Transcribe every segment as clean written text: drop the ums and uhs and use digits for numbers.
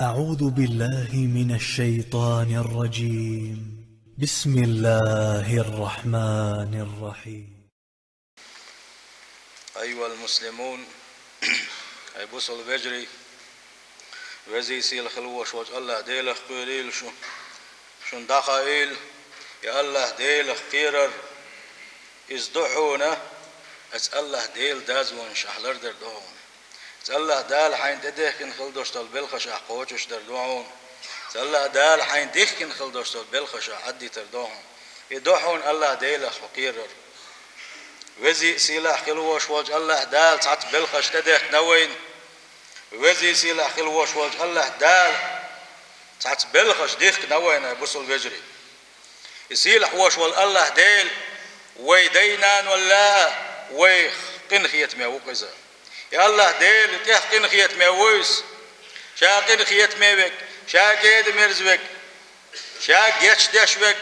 أعوذ بالله من الشيطان الرجيم. بسم الله الرحمن الرحيم. أيها المسلمون، أي بوصل بجري وزي سيل خلوش وج الله ديلخ قيريل شون دخائل يا الله ديلخ قيرر ازدحونا اس الله ديل دازون شحلر دردون اس الله دال حين تدهكن خلدوش تل بالخش قوتش دردون اس الله دال حين دهكن خلدوش تل بالخش عدي تردون يدحون الله ديلخ قيرر وزي سيلا خلوش وج الله دال تعت بالخش تدهك نوين وزي سيلا خلوش وج الله دال تعت بالخش ديخ نوين بوصل بجري يسيلا حوش والله ديل ويدينان ولا ويخ قنخية ميوقزة يا الله ديل تيخ قنخية ميويس شا قنخية ميوك شا كيد مرزوك شا جيش دشوك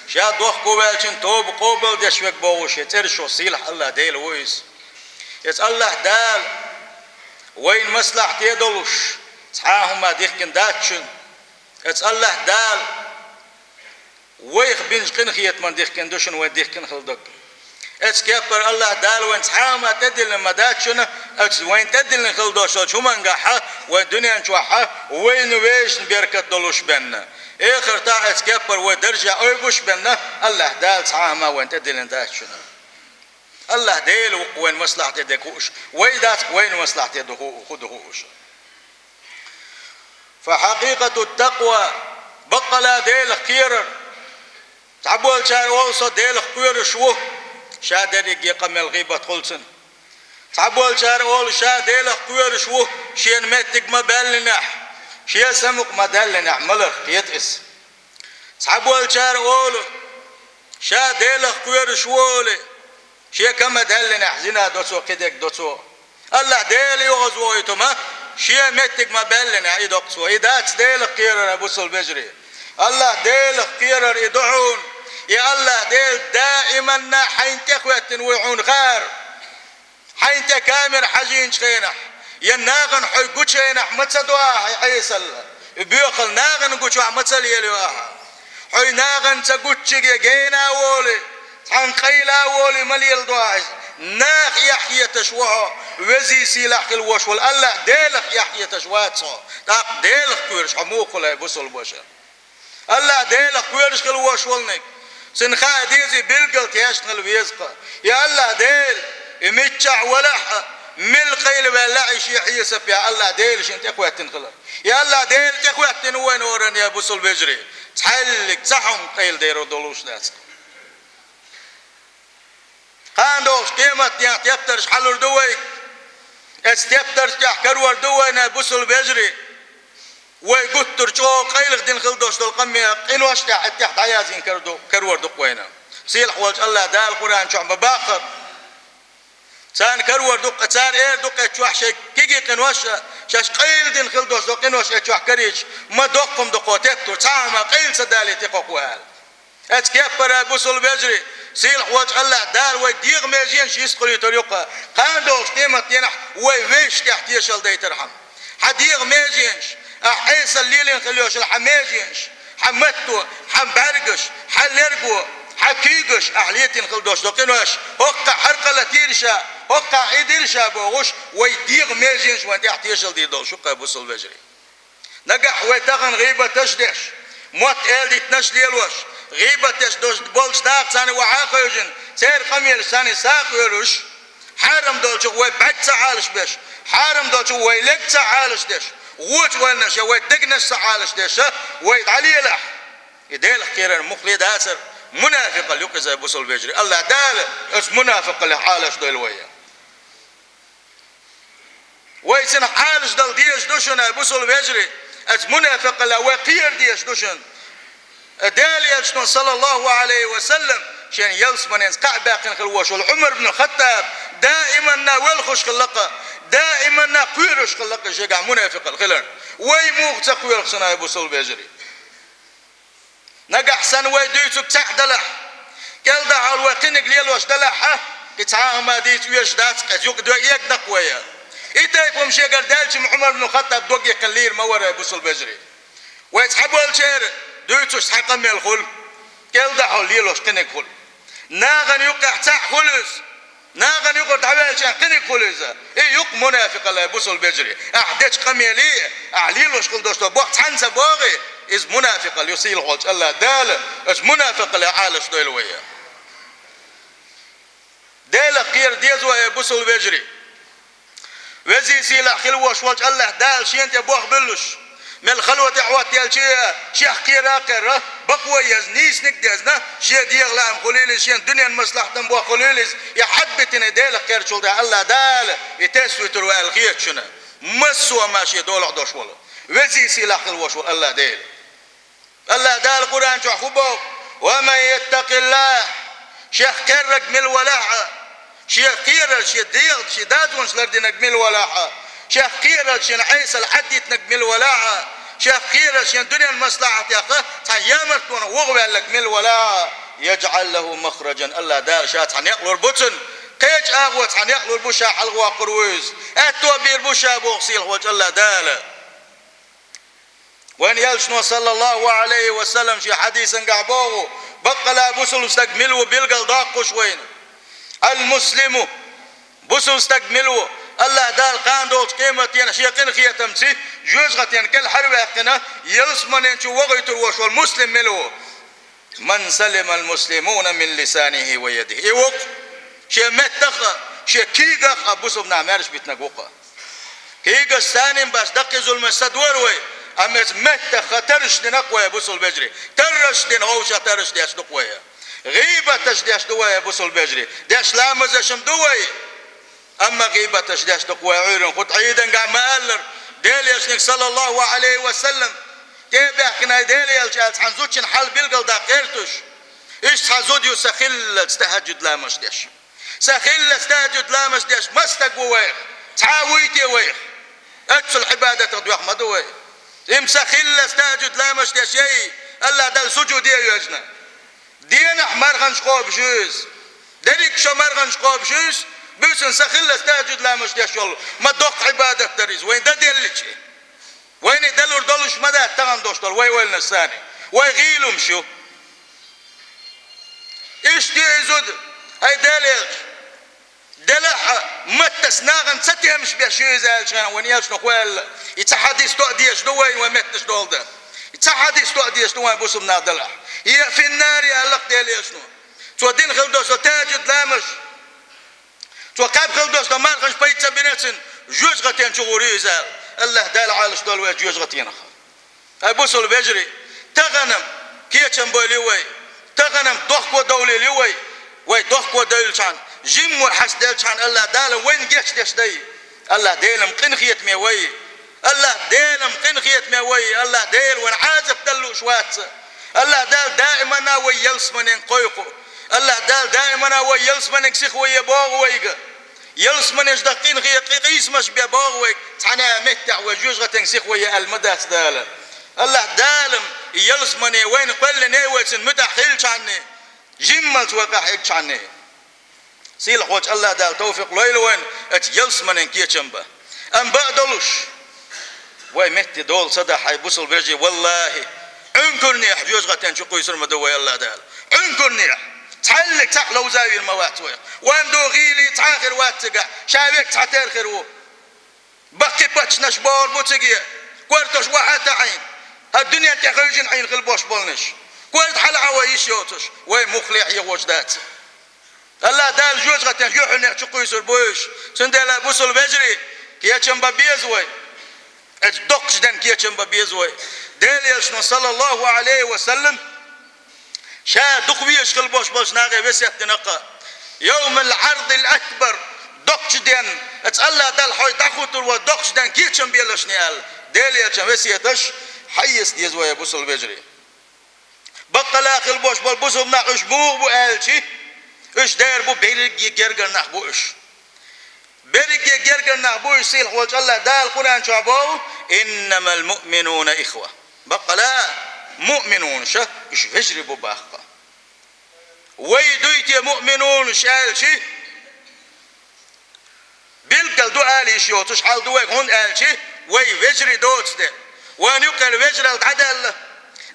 شا دوخ قوبالشن توب قوبل دشوك بوش يترشو سيلح الله ديل ويس يس الله دال وين مصلح تيدلوش صحاهم ما ديخكن داتشن يس الله دال ويخ بينج قنخية من ديخكن دوشن وين ديخكن خلدق اتس كيبر الله دال وين صحاهم تدل لما داتشن اتس وين تدل خلدوش شو منقحة وين دنيا نشوحة وين ويش بركة دلوش بنا اخر تا اتس كيبر ودرجة اوبوش بنا الله دال صحاهم وين تدل داتشن الله ديل وين مصلحة دكوش ويدات وين مصلحة دخوش فحقيقة التقوى بقلا ديل خير تعبول شار وصل ديل خير شو شادري يقم الغيبة خلصن تعبول شار وول شا ديل خير شو شين متك مبلنح شي سمك مدلنح ملخ يتقس تعبول شار وول شا ديل خير شو شي كما دلنا زنا دوتو كدك دوتو الله ديل يغزو يتما شي متك ما بلنا يدقسو يدات ديل قيرر ابوصل بجري الله ديل قيرر يدعون يا الله ديل دائما حين تخوت ويعون خير حين تكامر حجين خينح يناغن حي قوتشينح متصدوا حيسل بيوخل ناغن قوتشو متصل يليوها حي ناغن تقوتشي جينا وولي عن قيلا ولي مليل دواعش ناخ يحيى تشوعه وزي سيلاح الوش والله ديلخ يحيى تشوات صو تاق ديلخ كورش حموق ولا يبصل بشر الله ديلخ كورش الوش والنك سنخا ديزي بلقل تيشتغل ويزقى يا الله ديل يمتشع ولح مل قيل بلاعش يحيى سفيا الله ديل شنت اخوات تنخلر يا الله ديل تخوات تنوين ورن يا بصل بجري تحلك صحهم قيل ديرو دولوش ناس قاندوش قيمة يفترش حلور دوي استيفترش كرور دوي نبوسل بيجري ويقتر شو قيلخ دين خلدوش القمي قيلوش تحت عيازين كرور دوقوينا سيل حوالج الله دال القرآن شو مباخر سان كرور دوق سان اير دوق شو حشي كيجي قنوش شاش قيل دين خلدوش دو قنوش شو كريش ما دوقهم دوقوتيبتو ساما قيل سدالي تقوقوال اتكبر بوصل بيجري سيل حواج الله دار ويديغ ميزين شي يسقل يطريقه قاندوش قيمة ينح ويش تحت يشل دي ترحم حديغ ميزينش احيس الليلين خليوش الحميزينش حمتو حمبرقش حلرقو حكيقش احليتين خلدوش دوقينوش هقا حرقة لتيرشا هقا عيديرشا بوغوش ويديغ ميزينش وين تحت يشل دي دول شقا بوصل بيجري نقح ويتغن غيبة تشدش موت ايل دي تنش ليلوش غيبة تشدوش بولش داق ثاني وعاقو يجن سير خميل ثاني ساقو يروش حارم دولش ويبعد سعالش بيش حارم دولش ويلق سعالش ديش غوت ولنش ويدقنش سعالش ديش ويدعلي لح يديل خيرا مخلي داسر منافق اللي يقزا بوصل بيجري الله دال اس منافق اللي حالش دول ويا ويسن حالش دل ديش دوشن بوصل بيجري اس منافق اللي وقير ديش دوشن دال يلشن صلى الله عليه وسلم شان يلس من ينسقع باقين خلوش والعمر بن الخطاب دائما والخش خلقه دائما قيرش خلقه شجع منافق الخلر ويموغ تقوير صنع ابو صلب يجري نجح سن ويديتك تحدلح قال دع الوقين قليل واش دلحه يتعاهم هذه ويش دات يقدر يقدق ويا إتايكم شيء قردالش عمر بن الخطاب دوق يكلير مورا بوصل بجري ويتحبوا الشير دويتوش حقا من الخل كيل دحو ليلوش قنك خل ناغن يقع تح خلص ناغن يقع تعبال شان قنك خلص إيه يق منافق الله بوصل بجري أحدش قميلي أعليلوش قل دوشتو بوقت حنسا باغي إز منافق اللي يصيل خلص الله دال إز منافق اللي عالش دويلوية دال قير ديزوا بوصل بجري وزي سيلا خلوش وش الله دال شين تبوخ بلوش من الخلوة عوات يالشيا شيخ كيراقر بقوة يزنيس نكدزنا شيا ديغلام خليلس شيا دنيا المصلحة بوا خليلس يحبتنا ديل خير شول دا الله دال يتسوي تروا الخير شنا مسوا ماشي دول دوش ولا وزي سيلا خلوش الله ديل الله دال القرآن شو خبوك ومن يتق الله شيخ كرق من الولاعة شيخ كيرا شيخ ديغ شيخ دادون سلردي نقمل ولاعة شيخ كيرا شيخ عيسى الحديث نقمل ولاعة شيخ كيرا شيخ دنيا المصلحة يا أخي تيامرتون وغوى نقمل ولاعة يجعل له مخرجا الله دار شات حنيقلو البطن قيج أغوة حنيقلو البشا حلقوا قرويز أتوا بير بشا بوغسيل وجه الله دار وين يلشنو صلى الله عليه وسلم في حديث قعبوه بقى بوصل استقملوا بيلقى داقش وين المسلم بوصل استقملوا الله دال قاندوش قيمتين شيقين خيتمسي جوزغتين كل حرب يقنا يلسمن شو وغيتر وشو المسلم ملو من سلم المسلمون من لسانه ويده ايوق شي متخ شي كيغا ابوسو نعمرش بتنقوقه كيغا سانم باش دق ظلم السدور وي امس متخ ترش دنقوا يا بوسو البجري ترش دن هوشا ترش ديش دقويا غيبه تشديش دوا يا بوسو البجري ديش لامز شمدوي أما غيبة تشديش تقوى عيرن خد عيدا قام مألر ديل يشنك صلى الله عليه وسلم كيف يحكينا ديل يلجالت حنزوتشن حال بيلقل دا قيرتوش إيش تحزود يسخل تستهجد لامش ديش سخل استهجد لامش ديش مستقو ويخ تعاويتي ويخ أتسل عبادة تدويخ مدوي إم سخل استهجد لامش ديش يي الله دل سجود يجنا دين أحمر غنشقوب جوز ديك شمر غنشقوب جوز بيسن سخل استهجد لا مش ديشول ما دوق عبادة تريز وين ده دلتش وين دلور دلوش مدى تغن دوشتول وين الثاني ويغيلهم شو ايش تيزود هاي دلش دلح متس ناغن ستي مش بيشي زال شان وين يلش نخوال يتحدث تؤديش دوين ومتش دول ده يتحدث تؤديش دوين بوسم نادلح هي في النار يا لق دلش نو تودين خل دوش تاجد لامش توقف خلدوش دمان خش بيت سبينتن جوز غتين شغوري زال الله دال عالش دول ويا جوز غتين هاي بوصل بيجري تغنم كيتشن بولي وي تغنم دوخ دولي لي وي دوخ دول شان جيم وحس دال شان الله دال وين جيش دش دي الله ديلم قنخيت مي وي الله ديلم قنخيت مي وي الله ديل وين عازف دلو شوات الله دال دائما وي يلسمن قويقو الله دال دائما وي يلسمن سيخ وي باغ ويغا يلسمن دقين غي قيس مش بباغ وي تانا متع وجوز غتنسيخ وي المدات دال الله دالم يلسمن وين قل نيوتن متحيل عني جملت وقحيك عني سيل خوت الله دال توفيق ليل وين ات يلسمن كيتشمبا ام بعدلوش وي مت دول صدا حي بوصل برجي والله انكرني حجوز غتن شو يسر مدوي الله دال انكرني تعلق تحلو زاوي الموات وين دو غيلي تاخر واتقع شابك تعتر خيرو بقي باتش نشبور بوتقي كورتش واحد عين الدنيا تخرجن عين غلبوش بولنش كورت حل عوايش يوتش وين مخلع يوجدات الله دال جوز غتن يحن شقو يسر بوش سندلا بوصل بجري كياتشم ببيزوي ادقش دن كياتشم ببيزوي دال يشنو صلى الله عليه وسلم شا دقويش خلبوش بوش ناغي وسيت نقا يوم العرض الاكبر دقش دين اتسألا دال حوي تاخوتر ودقش دين كيتشم بيلشنيال ديل يتشم وسيتش حيس ديزوي بوصل بجري بقى لا خلبوش بالبوصل ناقش بو الشي اش داير بو بيرجي جرجر نحبو اش بيرجي جرجر نحبو اش سيل خوش الله دال القرآن شعبو انما المؤمنون اخوة بقى لا مؤمنون شا اش فجري بو باخقة ويدويت يا مؤمنون شال شي بيلقل دو آلي شيوتش حال دوي هون آلشي وي وجري دوتس ده وان يقل وجري العدل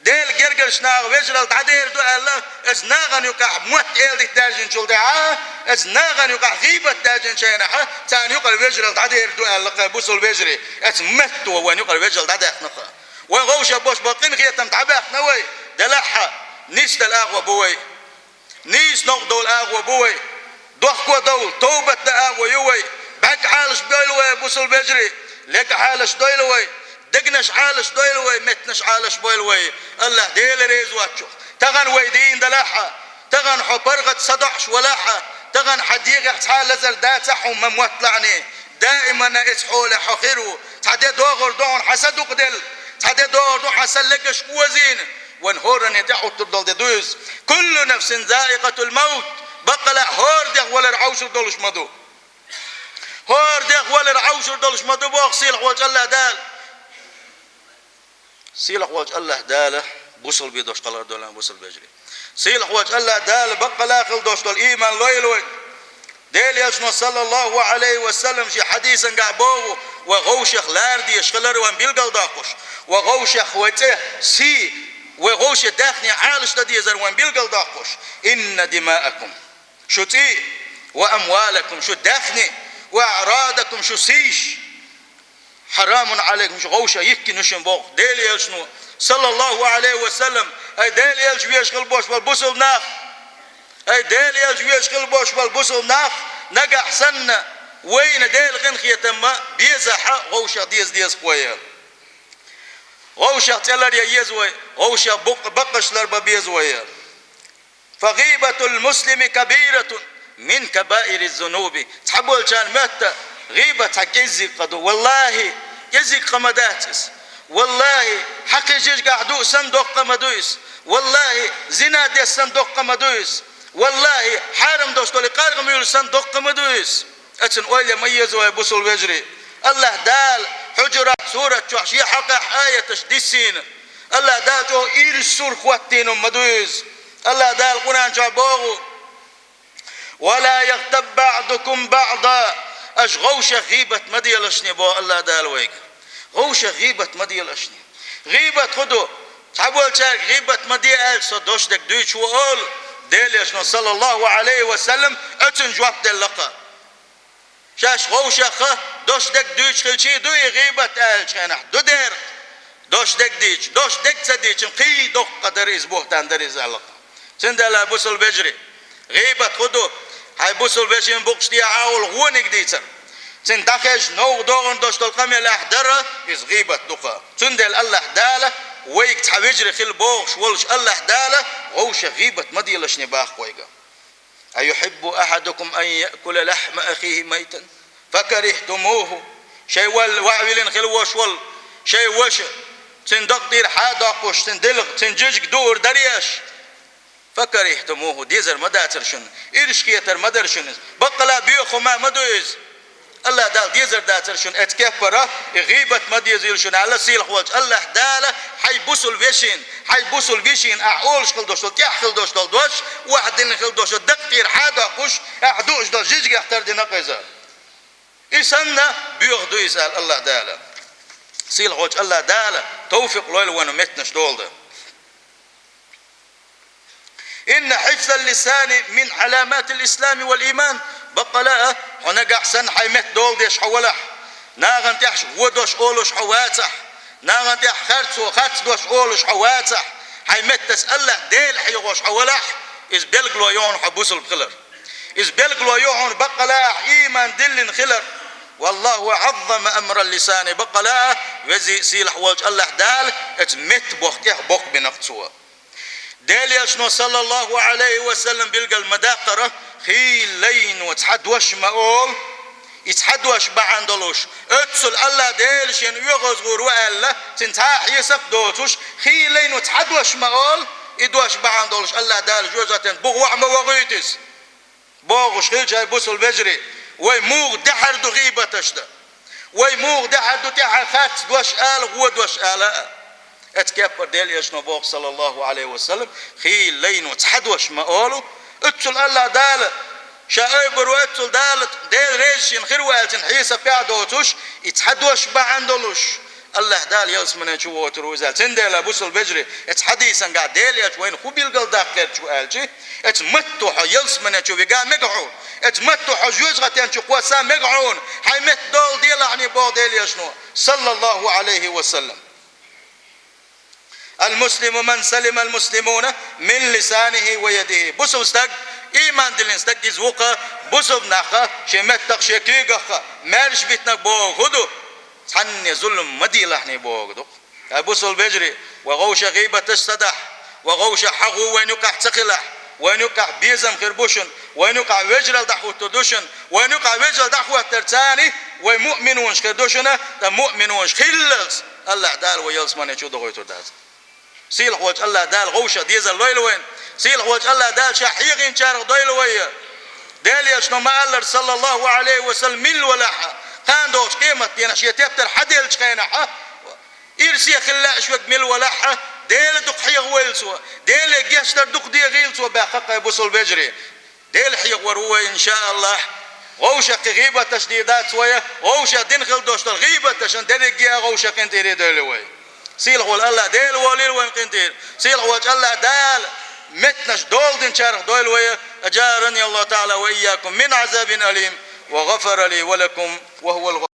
ديل جرجر ناغ وجري العدل دو الله از ناغن يقع موت إل دي تاجن شول ده از ناغن يقع غيبة تاجن شينها تان يقل وجري العدل دو الله قبوس الوجري از متو وان يقل وجري العدل نخا وغوش بوش باقين خيتم تعبخ نوي دلحة نيس دلاغ بوي نيس نقدول اغ بوي دوخ دول توبة اغ يوي بك حالش بيلوي بوسل بجري لك حالش دويلوي دقنش حالش دويلوي متنش حالش بيلوي الله ديل ريز واتشو تغن ويدين دلاحة تغن حبرغة صدعش ولاحة تغن حديقة حال لزل داتحهم مموطلعني دائما اسحول حخيرو تعدي دوغر دون حسدو قدل تعدي دوغر دون حسد لكش قوزين ونهورن يتحو تضل دوز كل نفس ذائقة الموت بقلا هور ديغ ولا رعوش دولش مدو هور ديغ ولا رعوش دولش مدو بوغ سيلح وجه الله دال سيلح وجه الله دال بوصل بيدوش قلر دولان بوصل بيجري سيلح وجه الله دال بقلا خل دوش دول إيمان لويلوي ديل يشنو صلى الله عليه وسلم شي حديثا قعبوه وغوشخ لاردي يشخلر وان بيلقل داقوش وغوشخ ويته سي وغوش داخني عالش تدي زروان بيلقل داقوش إن دماءكم شو تي وأموالكم شو داخني وأعراضكم شو سيش حرام عليكم شو غوشة يكي نشن بوغ ديل يلشنو صلى الله عليه وسلم أي ديل يلش ويشغل بوش والبوسل ناخ أي ديل يلش ويشغل بوش والبوسل ناخ نقع سنة وين ديل غنخية تما بيزح غوشة ديز قوية غوشة تلر يزوي غوشة بقش لربا بيزوي فغيبة المسلم كبيرة من كبائر الذنوب تحبول كان متى غيبة حكيزي قدو والله يزيك قمداتس والله حقي جيج قعدو صندوق قمدويس والله زنا دي صندوق قمدويس والله حارم دوستولي قارغ ميول صندوق قمدويس اتن اويل يميزوا يبوسوا الوجري الله دال حجرات سورة شي حقا آية تشديسين الله دال جو إير السور خواتين مدويس الله دال قرآن شعبوغو ولا يغتب بعضكم بعضا اش غوشة غيبة مدي الاشني بو الله دال ويك غوشة غيبة مدي الاشني غيبة خدو تعبول شارك غيبة مدي ال صدوش دك دويش وقول ديل يشنو صلى الله عليه وسلم اتن جواب دل لقا شاش غوشة خ دوش دك دويش خلشي دوي غيبة ال شانح دو دير دوش دك ديش دوش دك تديش قي دوق قدر ازبوه تاندر ازالق سندلا بوصل بجري غيبة خدو هاي بوصل بجري بوقش دي عاول غونك ديتر سندخش نو دورن دوش تلقمي الاحدرة از غيبة دقا سندل الله دالة ويك تحوجري خل بوغش ولش الله دالة غوش غيبة مديلش نباخ ويقا أيحب أحدكم أن يأكل لحم أخيه ميتا فكرهتموه شيء وعويلين خل وش ول شيء وش سندق دير حادقوش سندلغ سنجيجك دور درياش فكرهتموه ديزر مداترشن إرشكيتر مدرشن بقلا بيوخو ما مدويز الله دال ديزر داترشن اتكفرة غيبة مديزيلشن على سيل خوالش الله دالة حي بوسل فيشين حي بوسل فيشين أعولش خل دوشتل كيح خل دوشتل دوش واحد خل دوشتل دقتير حادقوش أحدوش دال جيجك احتر دي نقيزة إسانا بيوخدو يسأل الله دالة سيل خوالش الله دالة توفيق لويل وانو متنش دول ده إن حفظ اللسان من علامات الإسلام والإيمان بقلا هناك أحسن حيمت دول ديش حولح ناغن تحش ودوش أولوش حواتح ناغن تح خرط دوش أولوش حواتح حيمت تسأله ديل حيغوش حولح إز بلغلو يون حبوس الخلر إز بلغلو يون بقلا إيمان دل خلر والله عظم أمر اللسان بقلا وزي سيلح وجه الله دال اتمت بوختيه بوق بنقصوه ديل يشنو صلى الله عليه وسلم بيلقى المداقرة خيلين وتحدوش مقول يتحدوش بعندلوش اتسل الله ديل شين يغز غروا الله تنتاح يسف دوتوش خيلين وتحدوش مقول يدوش بعندلوش الله دال جوزتين بغوع موغيتس بوغش خيل جاي بوصل بجري ويموغ دحر دو غيبة تشتا ويموغ دحر دو تحر خات دوش آل غود دوش آل اتكبر ديل يشنو بوق صلى الله عليه وسلم خيل لين وتحدوش ما قالوا اتسل الله دال شاي بروتل دال ريشين خير والتن حيسا بيعدوتوش يتحدوش بعندلوش الله دال يلسمنا شو وتروزال تندل بوصل بجري اتس حديثا قاعد ديليات وين خوبيل قال داخل شو قالشي اتس متو يلسمنا شو بيقال مقعون اتس متو جوز غتين شو قوسا مقعون هاي مت دول ديل يعني بو ديل شنو صلى الله عليه وسلم. المسلم من سلم المسلمون من لسانه ويده بوصل استق إيمان دلين استق يزوقه بوصل ناخه شمتق شكيقه مالش بيتنا بو خدو حني ظلم مدي لحني بوغدو بوصل بجري وغوش غيبة تستدح وغوش حغو وينقع تقلح وينقع بيزم خربوشن وينقع وجرل دحو تدوشن وينقع وجرل دحو ترتاني ومؤمنونش خردوشنا مؤمنونش خلص الله دال ويلسماني شو دغويتو داز سيل خوج الله دال غوشة ديزل لويل وين سيل خوج الله دال شحيغين شارغ دويل ويا دال يشنو ما الله صلى الله عليه وسلم مل ولاحة كان دوش قيمة دينا شيء تبتر حديل شقينها إرسي خلا شوك مل ولاحة ديل دق حيغ ويلسوا ديل جيشتر دق دي غيلسوا بحقق يبوصل بجري ديل حيغ وروه إن شاء الله غوشة غيبة تشديدات سوية غوشة دين خل دوشتر غيبة تشن دين جيا غوشة كنتيري دولوي سيل هو الله ديل وليل وين كنتير سيل هو الله دال متنش دول دين شارخ دولوي أجارني الله تعالى وإياكم من عذاب أليم وغفر لي ولكم وهو الغفور.